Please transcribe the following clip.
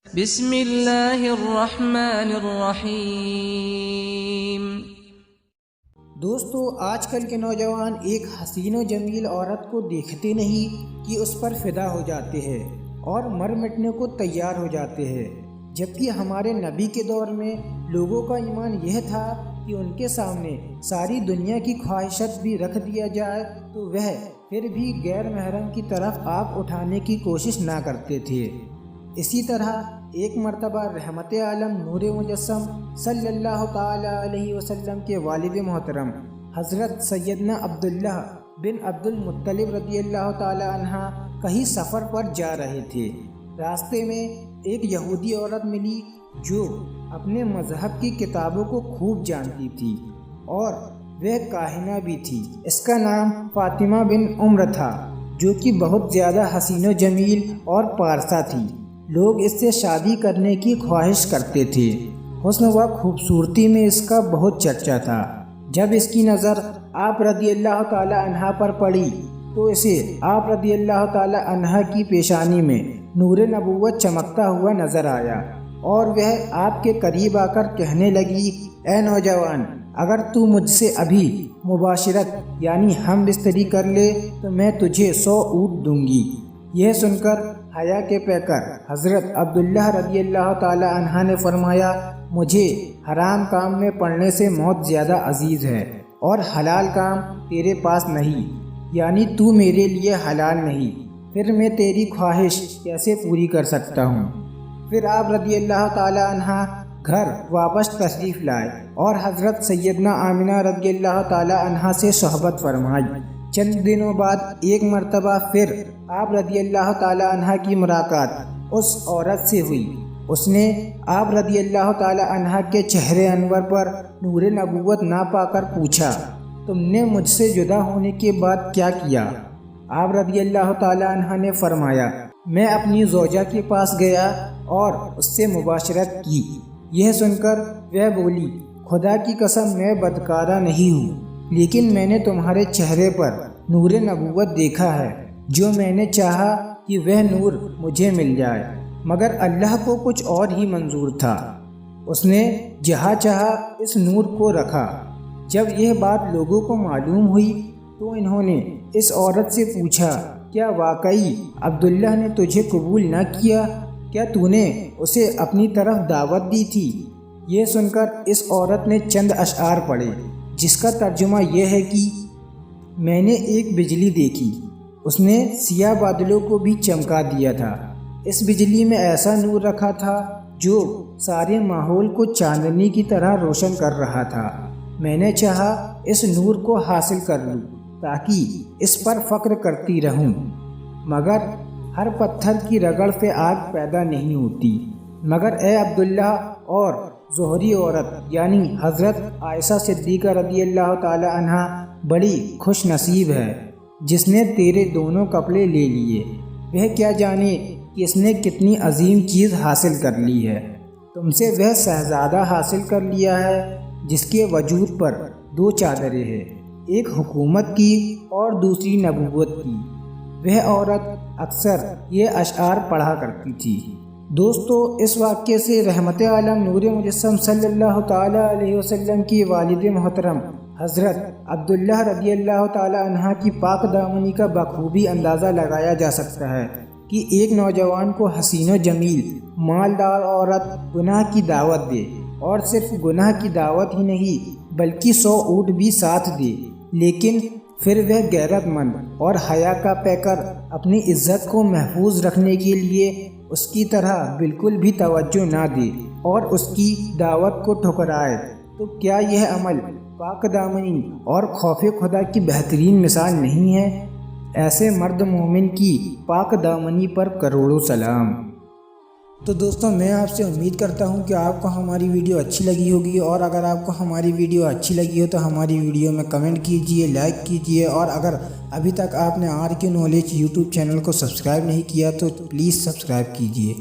بسم اللہ الرحمن الرحیم۔ دوستو، آج کل کے نوجوان ایک حسین و جمیل عورت کو دیکھتے نہیں کہ اس پر فدا ہو جاتے ہیں اور مر مٹنے کو تیار ہو جاتے ہیں، جبکہ ہمارے نبی کے دور میں لوگوں کا ایمان یہ تھا کہ ان کے سامنے ساری دنیا کی خواہشات بھی رکھ دیا جائے تو وہ پھر بھی غیر محرم کی طرف آنکھ اٹھانے کی کوشش نہ کرتے تھے۔ اسی طرح ایک مرتبہ رحمت عالم نور مجسم صلی اللہ تعالی علیہ وسلم کے والد محترم حضرت سیدنا عبداللہ بن عبد المطلب رضی اللہ تعالی عنہ کہیں سفر پر جا رہے تھے۔ راستے میں ایک یہودی عورت ملی جو اپنے مذہب کی کتابوں کو خوب جانتی تھی اور وہ کاہنہ بھی تھی۔ اس کا نام فاطمہ بن عمر تھا، جو کہ بہت زیادہ حسین و جمیل اور پارسا تھی۔ لوگ اس سے شادی کرنے کی خواہش کرتے تھے۔ حسن و خوبصورتی میں اس کا بہت چرچا تھا۔ جب اس کی نظر آپ رضی اللہ تعالی عنہ پر پڑی تو اسے آپ رضی اللہ تعالی عنہ کی پیشانی میں نور نبوت چمکتا ہوا نظر آیا اور وہ آپ کے قریب آ کر کہنے لگی، اے نوجوان، اگر تو مجھ سے ابھی مباشرت یعنی ہم بستری کر لے تو میں تجھے 100 اونٹ دوں گی۔ یہ سن کر حیا کے پیکر حضرت عبداللہ رضی اللہ تعالی عنہ نے فرمایا، مجھے حرام کام میں پڑنے سے موت زیادہ عزیز ہے اور حلال کام تیرے پاس نہیں، یعنی تو میرے لیے حلال نہیں، پھر میں تیری خواہش کیسے پوری کر سکتا ہوں؟ پھر آپ رضی اللہ تعالی عنہ گھر واپس تشریف لائے اور حضرت سیدنا آمنہ رضی اللہ تعالی عنہ سے صحبت فرمائی۔ چند دنوں بعد ایک مرتبہ پھر آپ رضی اللہ تعالی عنہ کی ملاقات اس عورت سے ہوئی۔ اس نے آپ رضی اللہ تعالی عنہ کے چہرے انور پر نور نبوت نہ پا کر پوچھا، تم نے مجھ سے جدا ہونے کے بعد کیا کیا؟ آپ رضی اللہ تعالی عنہ نے فرمایا، میں اپنی زوجہ کے پاس گیا اور اس سے مباشرت کی۔ یہ سن کر وہ بولی، خدا کی قسم میں بدکارہ نہیں ہوں، لیکن میں نے تمہارے چہرے پر نور نبوت دیکھا ہے، جو میں نے چاہا کہ وہ نور مجھے مل جائے، مگر اللہ کو کچھ اور ہی منظور تھا، اس نے جہاں چاہا اس نور کو رکھا۔ جب یہ بات لوگوں کو معلوم ہوئی تو انہوں نے اس عورت سے پوچھا، کیا واقعی عبداللہ نے تجھے قبول نہ کیا؟ کیا تو نے اسے اپنی طرف دعوت دی تھی؟ یہ سن کر اس عورت نے چند اشعار پڑھے، جس کا ترجمہ یہ ہے کہ میں نے ایک بجلی دیکھی، اس نے سیاہ بادلوں کو بھی چمکا دیا تھا۔ اس بجلی میں ایسا نور رکھا تھا جو سارے ماحول کو چاندنی کی طرح روشن کر رہا تھا۔ میں نے چاہا اس نور کو حاصل کر لوں تاکہ اس پر فخر کرتی رہوں، مگر ہر پتھر کی رگڑ سے آگ پیدا نہیں ہوتی۔ مگر اے عبداللہ اور زہری عورت یعنی حضرت عائشہ صدیقہ رضی اللہ تعالی عنہ بڑی خوش نصیب ہے جس نے تیرے دونوں کپڑے لے لیے۔ وہ کیا جانے کہ اس نے کتنی عظیم چیز حاصل کر لی ہے۔ تم سے وہ شہزادہ حاصل کر لیا ہے جس کے وجود پر 2 چادریں ہیں، ایک حکومت کی اور دوسری نبوت کی۔ وہ عورت اکثر یہ اشعار پڑھا کرتی تھی۔ دوستو، اس واقعے سے رحمت عالم نور مجسم صلی اللہ تعالی علیہ وسلم کی والد محترم حضرت عبداللہ رضی اللہ تعالی عنہ کی پاک دامنی کا بخوبی اندازہ لگایا جا سکتا ہے کہ ایک نوجوان کو حسین و جمیل مالدار عورت گناہ کی دعوت دے، اور صرف گناہ کی دعوت ہی نہیں بلکہ 100 اونٹ بھی ساتھ دے، لیکن پھر وہ غیرت مند اور حیا کا پیکر اپنی عزت کو محفوظ رکھنے کے لیے اس کی طرح بالکل بھی توجہ نہ دے اور اس کی دعوت کو ٹھکرائے، تو کیا یہ عمل پاک دامنی اور خوف خدا کی بہترین مثال نہیں ہے؟ ایسے مرد مومن کی پاک دامنی پر کروڑوں سلام۔ تو دوستوں، میں آپ سے امید کرتا ہوں کہ آپ کو ہماری ویڈیو اچھی لگی ہوگی، اور اگر آپ کو ہماری ویڈیو اچھی لگی ہو تو ہماری ویڈیو میں کمنٹ کیجئے، لائک کیجئے، اور اگر ابھی تک آپ نے آر کے نالج یوٹیوب چینل کو سبسکرائب نہیں کیا تو پلیز سبسکرائب کیجئے۔